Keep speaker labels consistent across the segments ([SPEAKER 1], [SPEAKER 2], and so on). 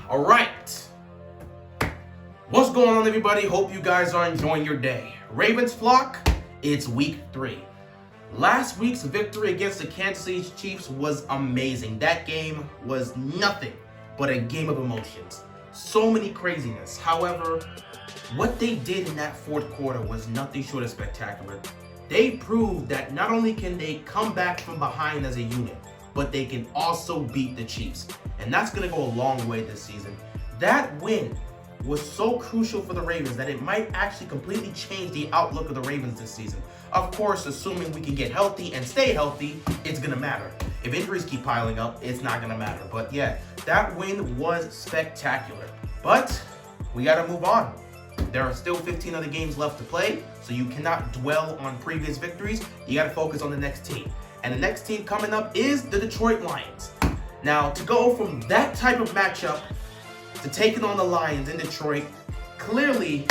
[SPEAKER 1] All right. What's going on, everybody? Hope you guys are enjoying your day. Ravens flock, it's week 3. Last week's victory against the Kansas City Chiefs was amazing. That game was nothing but a game of emotions. So many craziness. However, what they did in that fourth quarter was nothing short of spectacular. They proved that not only can they come back from behind as a unit, but they can also beat the Chiefs. And that's going to go a long way this season. That win was so crucial for the Ravens that it might actually completely change the outlook of the Ravens this season. Of course, assuming we can get healthy and stay healthy, it's going to matter. If injuries keep piling up, it's not going to matter. But yeah, that win was spectacular. But we got to move on. There are still 15 other games left to play, so you cannot dwell on previous victories. You got to focus on the next team. And the next team coming up is the Detroit Lions. Now, to go from that type of matchup to taking on the Lions in Detroit, clearly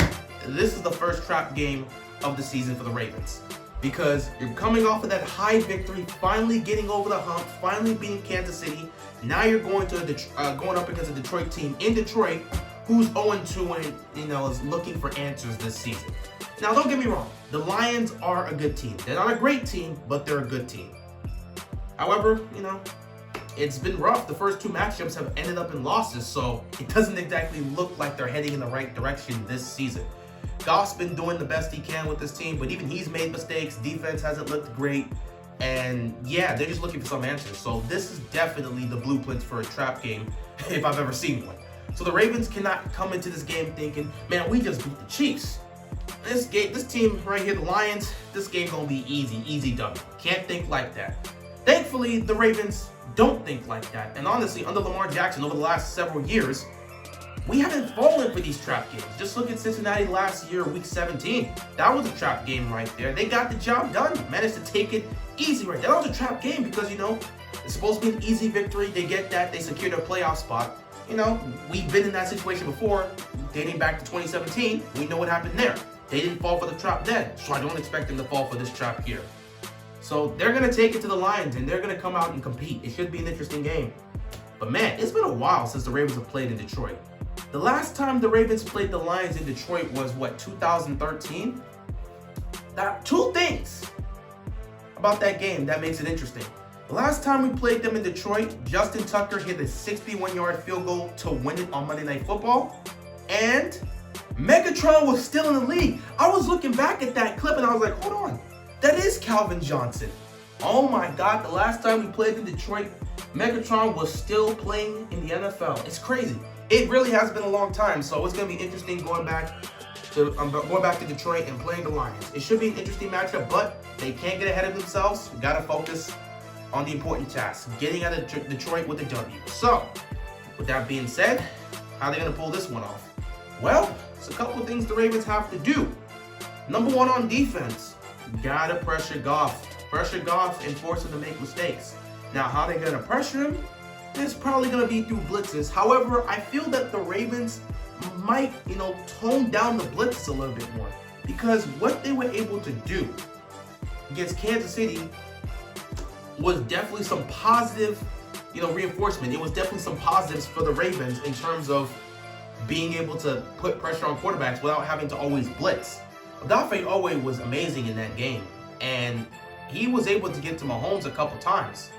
[SPEAKER 1] this is the first trap game of the season for the Ravens. Because you're coming off of that high victory, finally getting over the hump, finally beating Kansas City. Now you're going up against a Detroit team in Detroit who's 0-2 and is looking for answers this season. Now, don't get me wrong, the Lions are a good team. They're not a great team, but they're a good team. However, it's been rough. The first 2 matchups have ended up in losses, so it doesn't exactly look like they're heading in the right direction this season. Goff's been doing the best he can with this team, but even he's made mistakes. Defense hasn't looked great. And yeah, they're just looking for some answers. So this is definitely the blueprint for a trap game if I've ever seen one. So the Ravens cannot come into this game thinking, man, we just beat the Chiefs. This team right here, the Lions, this game gonna be easy done. Can't think like that. Thankfully, the Ravens don't think like that. And honestly, under Lamar Jackson over the last several years, we haven't fallen for these trap games. Just look at Cincinnati last year, week 17. That was a trap game right there. They got the job done. Managed to take it easy right there. That was a trap game because, it's supposed to be an easy victory. They get that. They secure their playoff spot. We've been in that situation before, dating back to 2017. We know what happened there. They didn't fall for the trap then, so I don't expect them to fall for this trap here. So they're going to take it to the Lions, and they're going to come out and compete. It should be an interesting game. But man, it's been a while since the Ravens have played in Detroit. The last time the Ravens played the Lions in Detroit was, 2013? Two things about that game that makes it interesting. The last time we played them in Detroit, Justin Tucker hit a 61-yard field goal to win it on Monday Night Football, and Megatron was still in the league. I was looking back at that clip and I was like, hold on, that is Calvin Johnson. Oh my God, the last time we played in Detroit, Megatron was still playing in the NFL. It's crazy. It really has been a long time, so it's going to be interesting going back to Detroit and playing the Lions. It should be an interesting matchup, but they can't get ahead of themselves. We got to focus on the important task, getting out of Detroit with a W. So, with that being said, how are they going to pull this one off? Well, it's a couple of things the Ravens have to do. Number one, on defense, gotta pressure Goff. Pressure Goff and force him to make mistakes. Now, how are they going to pressure him? It's probably going to be through blitzes. However, I feel that the Ravens might, tone down the blitzes a little bit more, because what they were able to do against Kansas City was definitely some positive, reinforcement. It was definitely some positives for the Ravens in terms of being able to put pressure on quarterbacks without having to always blitz. Odafe Owe was amazing in that game, and he was able to get to Mahomes a couple times,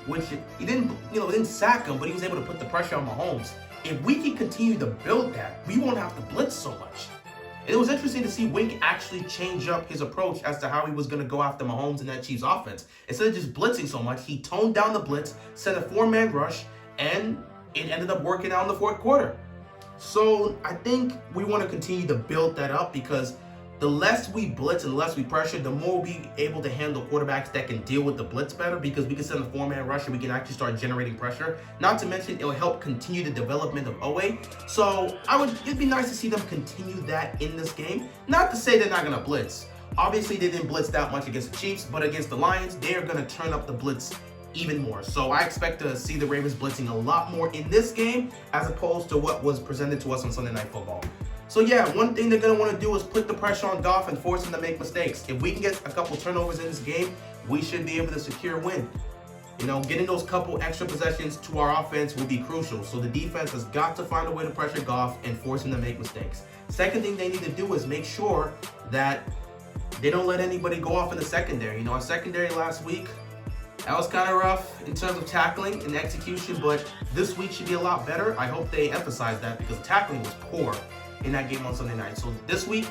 [SPEAKER 1] which he didn't sack him, but he was able to put the pressure on Mahomes. If we can continue to build that, we won't have to blitz so much. It was interesting to see Wink actually change up his approach as to how he was going to go after Mahomes in that Chiefs offense. Instead of just blitzing so much, he toned down the blitz, set a 4-man rush, and it ended up working out in the fourth quarter. So I think we want to continue to build that up, because the less we blitz and the less we pressure, the more we'll be able to handle quarterbacks that can deal with the blitz better, because we can send a 4-man rush and we can actually start generating pressure. Not to mention, it'll help continue the development of Owe. So it'd be nice to see them continue that in this game. Not to say they're not going to blitz. Obviously, they didn't blitz that much against the Chiefs, but against the Lions, they're going to turn up the blitz even more. So I expect to see the Ravens blitzing a lot more in this game as opposed to what was presented to us on Sunday Night Football. So yeah, one thing they're going to want to do is put the pressure on Goff and force him to make mistakes. If we can get a couple turnovers in this game, we should be able to secure a win. Getting those couple extra possessions to our offense will be crucial. So the defense has got to find a way to pressure Goff and force him to make mistakes. Second thing they need to do is make sure that they don't let anybody go off in the secondary. Our secondary last week, that was kind of rough in terms of tackling and execution, but this week should be a lot better. I hope they emphasize that because tackling was poor in that game on Sunday night. So this week,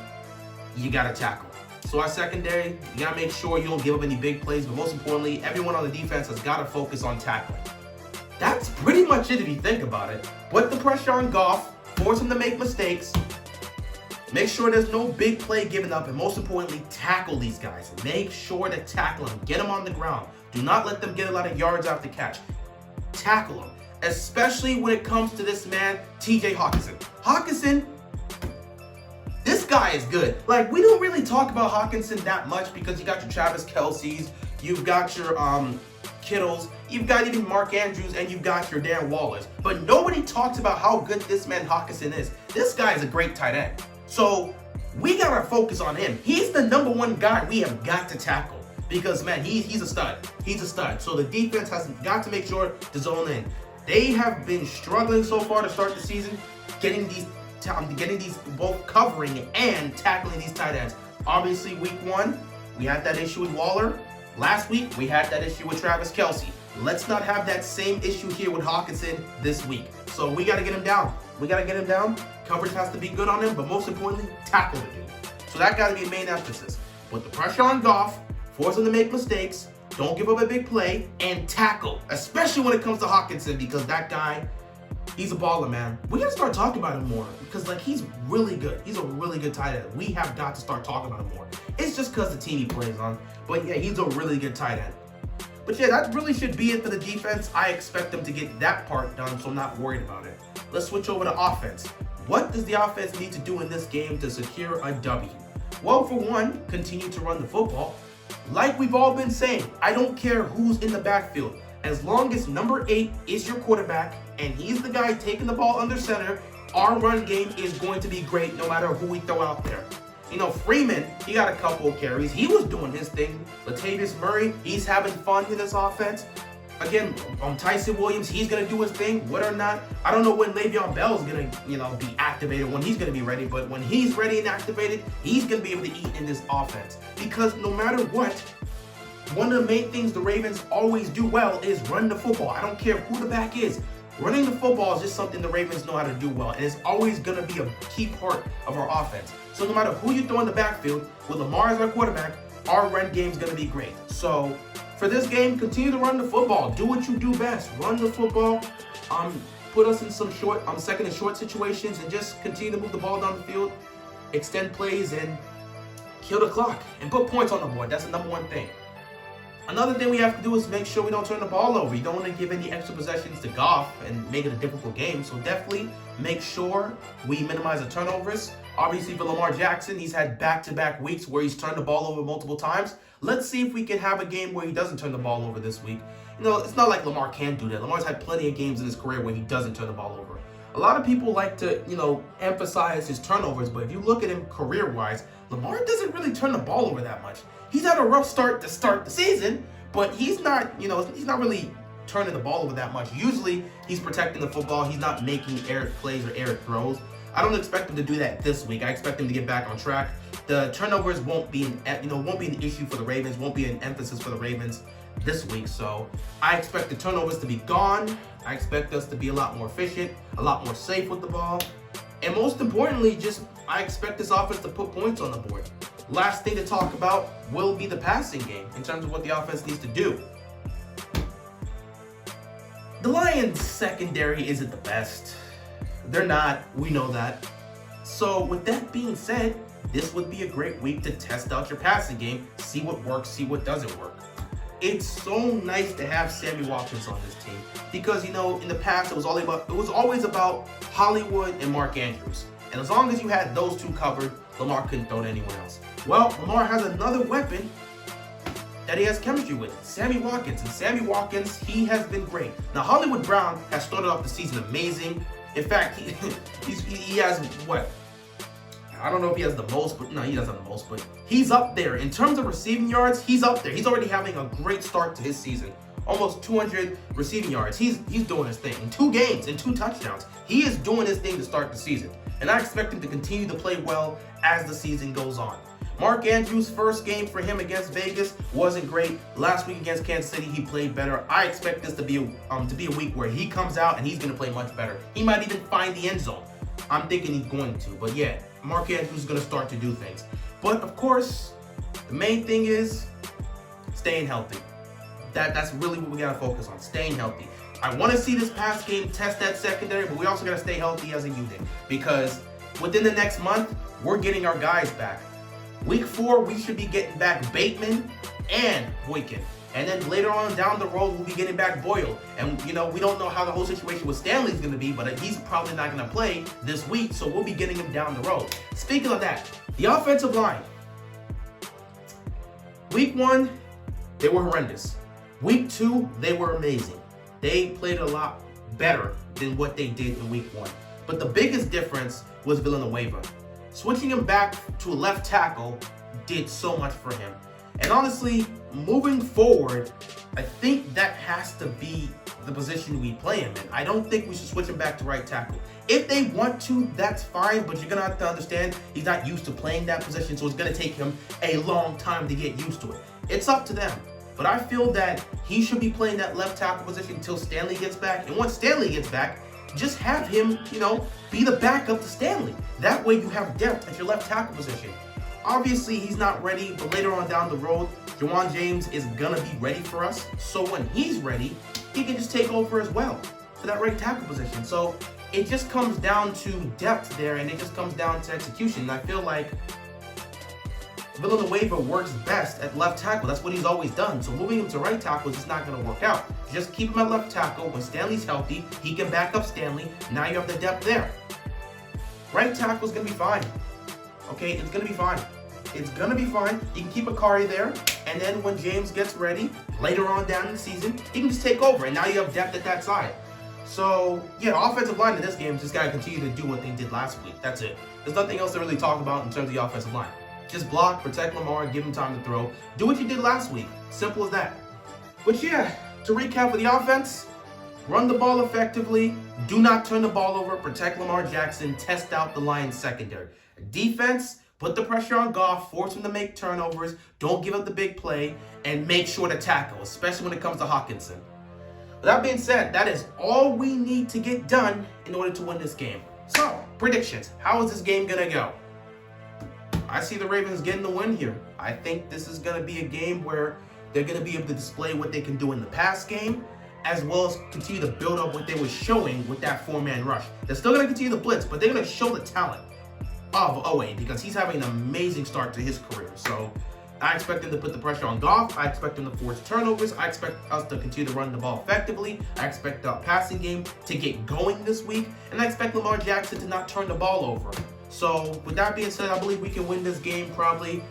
[SPEAKER 1] you got to tackle. So our secondary, you got to make sure you don't give up any big plays, but most importantly, everyone on the defense has got to focus on tackling. That's pretty much it if you think about it. Put the pressure on Goff, force him to make mistakes, make sure there's no big play given up, and most importantly, tackle these guys. Make sure to tackle them. Get them on the ground. Do not let them get a lot of yards after catch. Tackle them, especially when it comes to this man, TJ Hawkinson. Hawkinson, this guy is good. Like, we don't really talk about Hawkinson that much because you got your Travis Kelce's, you've got your Kittles, you've got even Mark Andrews, and you've got your Darren Wallers. But nobody talks about how good this man Hawkinson is. This guy is a great tight end. So we gotta focus on him. He's the number one guy we have got to tackle because, man, he's a stud. He's a stud. So the defense has got to make sure to zone in. They have been struggling so far to start the season, getting these both covering and tackling these tight ends. Obviously, week 1, we had that issue with Waller. Last week, we had that issue with Travis Kelce. Let's not have that same issue here with Hawkinson this week. So we got to get him down. Coverage has to be good on him, but most importantly, tackle the dude. So that got to be a main emphasis. Put the pressure on Goff, force him to make mistakes, don't give up a big play, and tackle, especially when it comes to Hawkinson because that guy, he's a baller, man. We got to start talking about him more because, he's really good. He's a really good tight end. We have got to start talking about him more. It's just because the team he plays on. But, yeah, he's a really good tight end. But, yeah, that really should be it for the defense. I expect them to get that part done, so I'm not worried about it. Let's switch over to offense. What does the offense need to do in this game to secure a W? Well, for one, continue to run the football. Like we've all been saying, I don't care who's in the backfield. As long as number 8 is your quarterback and he's the guy taking the ball under center, our run game is going to be great no matter who we throw out there. Freeman, he got a couple of carries. He was doing his thing. Latavius Murray, he's having fun in this offense. Again, Tyson Williams, he's going to do his thing. Whether or not, I don't know when Le'Veon Bell is going to, be activated, when he's going to be ready. But when he's ready and activated, he's going to be able to eat in this offense. Because no matter what, one of the main things the Ravens always do well is run the football. I don't care who the back is. Running the football is just something the Ravens know how to do well. And it's always going to be a key part of our offense. So no matter who you throw in the backfield, with Lamar as our quarterback, our run game is going to be great. So for this game, continue to run the football. Do what you do best. Run the football. Put us in some second and short situations and just continue to move the ball down the field, extend plays, and kill the clock and put points on the board. That's the number one thing. Another thing we have to do is make sure we don't turn the ball over. You don't want to give any extra possessions to Goff and make it a difficult game. So definitely make sure we minimize the turnovers. Obviously for Lamar Jackson, he's had back-to-back weeks where he's turned the ball over multiple times. Let's see if we can have a game where he doesn't turn the ball over this week. It's not like Lamar can't do that. Lamar's had plenty of games in his career where he doesn't turn the ball over. A lot of people like to, emphasize his turnovers, but if you look at him career-wise, Lamar doesn't really turn the ball over that much. He's had a rough start to start the season, but he's not really turning the ball over that much. Usually, he's protecting the football. He's not making errant plays or errant throws. I don't expect him to do that this week. I expect him to get back on track. The turnovers won't be an issue for the Ravens. Won't be an emphasis for the Ravens this week. So I expect the turnovers to be gone. I expect us to be a lot more efficient, a lot more safe with the ball, and most importantly, I expect this offense to put points on the board. Last thing to talk about will be the passing game in terms of what the offense needs to do. The Lions' secondary isn't the best. They're not. We know that. So with that being said, this would be a great week to test out your passing game, see what works, see what doesn't work. It's so nice to have Sammy Watkins on this team because, in the past, it was always about Hollywood and Mark Andrews. And as long as you had those two covered, Lamar couldn't throw to anyone else. Well, Lamar has another weapon that he has chemistry with, Sammy Watkins. And Sammy Watkins, he has been great. Now, Hollywood Brown has started off the season amazing. In fact, he has what? I don't know if he has the most, but no, he doesn't have the most, but he's up there. In terms of receiving yards, he's up there. He's already having a great start to his season. almost 200 receiving yards. He's doing his thing. In 2 games, and 2 touchdowns. He is doing his thing to start the season. And I expect him to continue to play well as the season goes on. Mark Andrews' first game for him against Vegas wasn't great. Last week against Kansas City, he played better. I expect this to be a week where he comes out and he's going to play much better. He might even find the end zone. I'm thinking he's going to. But yeah, Mark Andrews is going to start to do things. But of course, the main thing is staying healthy. That's really what we got to focus on, staying healthy. I want to see this pass game test that secondary, but we also got to stay healthy as a unit because within the next month, we're getting our guys back. Week 4, we should be getting back Bateman and Boykin. And then later on down the road, we'll be getting back Boyle. And, we don't know how the whole situation with Stanley's going to be, but he's probably not going to play this week, so we'll be getting him down the road. Speaking of that, the offensive line. Week 1, they were horrendous. Week 2, they were amazing. They played a lot better than what they did in week 1. But the biggest difference was Villanueva. Switching him back to a left tackle did so much for him. And honestly, moving forward, I think that has to be the position we play him in. I don't think we should switch him back to right tackle. If they want to, that's fine, but you're going to have to understand he's not used to playing that position, so it's going to take him a long time to get used to it. It's up to them. But I feel that he should be playing that left tackle position until Stanley gets back. And once Stanley gets back, just have him, be the backup to Stanley. That way you have depth at your left tackle position. Obviously, he's not ready, but later on down the road, Jawan James is going to be ready for us. So when he's ready, he can just take over as well for that right tackle position. So it just comes down to depth there, and it just comes down to execution. And I feel like Villanueva works best at left tackle. That's what he's always done. So moving him to right tackle is just not going to work out. Just keep him at left tackle. When Stanley's healthy, he can back up Stanley. Now you have the depth there. Right tackle is going to be fine. Okay, it's going to be fine. It's going to be fine. You can keep Akari there. And then when James gets ready, later on down in the season, he can just take over. And now you have depth at that side. So, yeah, the offensive line in this game just got to continue to do what they did last week. That's it. There's nothing else to really talk about in terms of the offensive line. Just block, protect Lamar, give him time to throw. Do what you did last week. Simple as that. But yeah, to recap for the offense, run the ball effectively, do not turn the ball over, protect Lamar Jackson, test out the Lions secondary. Defense, put the pressure on Goff, force him to make turnovers, don't give up the big play, and make sure to tackle, especially when it comes to Hawkinson. With that being said, that is all we need to get done in order to win this game. So, predictions. How is this game going to go? I see the Ravens getting the win here. I think this is going to be a game where they're going to be able to display what they can do in the pass game, as well as continue to build up what they were showing with that 4-man rush. They're still going to continue to blitz, but they're going to show the talent of Owe because he's having an amazing start to his career. So I expect them to put the pressure on Goff. I expect them to force turnovers. I expect us to continue to run the ball effectively. I expect the passing game to get going this week. And I expect Lamar Jackson to not turn the ball over. So with that being said, I believe we can win this game probably.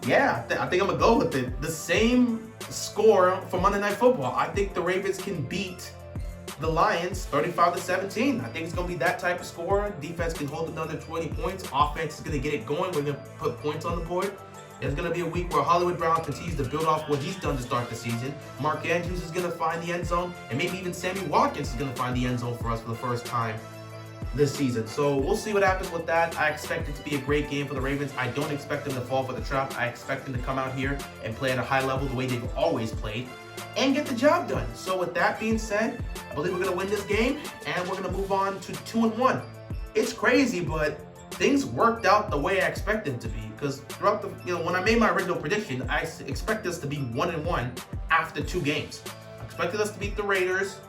[SPEAKER 1] Yeah, I think I'm going to go with it. The same score for Monday Night Football. I think the Ravens can beat the Lions 35-17. I think it's going to be that type of score. Defense can hold it under 20 points. Offense is going to get it going. We're going to put points on the board. It's going to be a week where Hollywood Brown continues to build off what he's done to start the season. Mark Andrews is going to find the end zone. And maybe even Sammy Watkins is going to find the end zone for us for the first time this season. So we'll see what happens with that. I expect it to be a great game for the Ravens. I don't expect them to fall for the trap. I expect them to come out here and play at a high level the way they've always played and get the job done. So with that being said, I believe we're going to win this game and we're going to move on to 2-1. It's crazy, but things worked out the way I expected them to be because throughout the, when I made my original prediction, I expected us to be 1-1 after 2 games. I expected us to beat the Raiders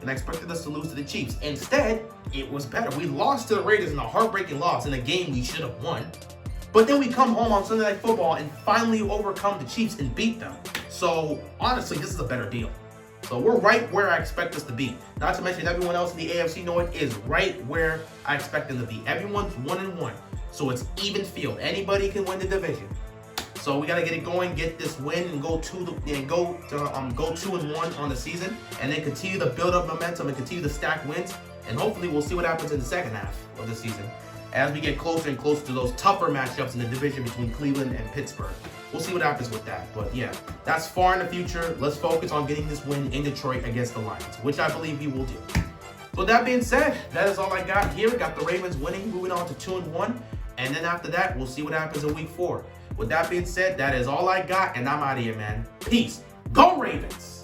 [SPEAKER 1] and I expected us to lose to the Chiefs. Instead, it was better. We lost to the Raiders in a heartbreaking loss in a game we should have won. But then we come home on Sunday Night Football and finally overcome the Chiefs and beat them. So, honestly, this is a better deal. So, we're right where I expect us to be. Not to mention everyone else in the AFC North is right where I expect them to be. Everyone's 1-1. So, it's even field. Anybody can win the division. So, we got to get it going, get this win, and go 2-1 on the season. And then continue to build up momentum and continue to stack wins. And hopefully, we'll see what happens in the second half of the season as we get closer and closer to those tougher matchups in the division between Cleveland and Pittsburgh. we'll see what happens with that. But yeah, that's far in the future. Let's focus on getting this win in Detroit against the Lions, which I believe we will do. So that being said, that is all I got here. Got the Ravens winning, moving on to 2-1. And then after that, we'll see what happens in week 4. With that being said, that is all I got, and I'm out of here, man. Peace. Go Ravens!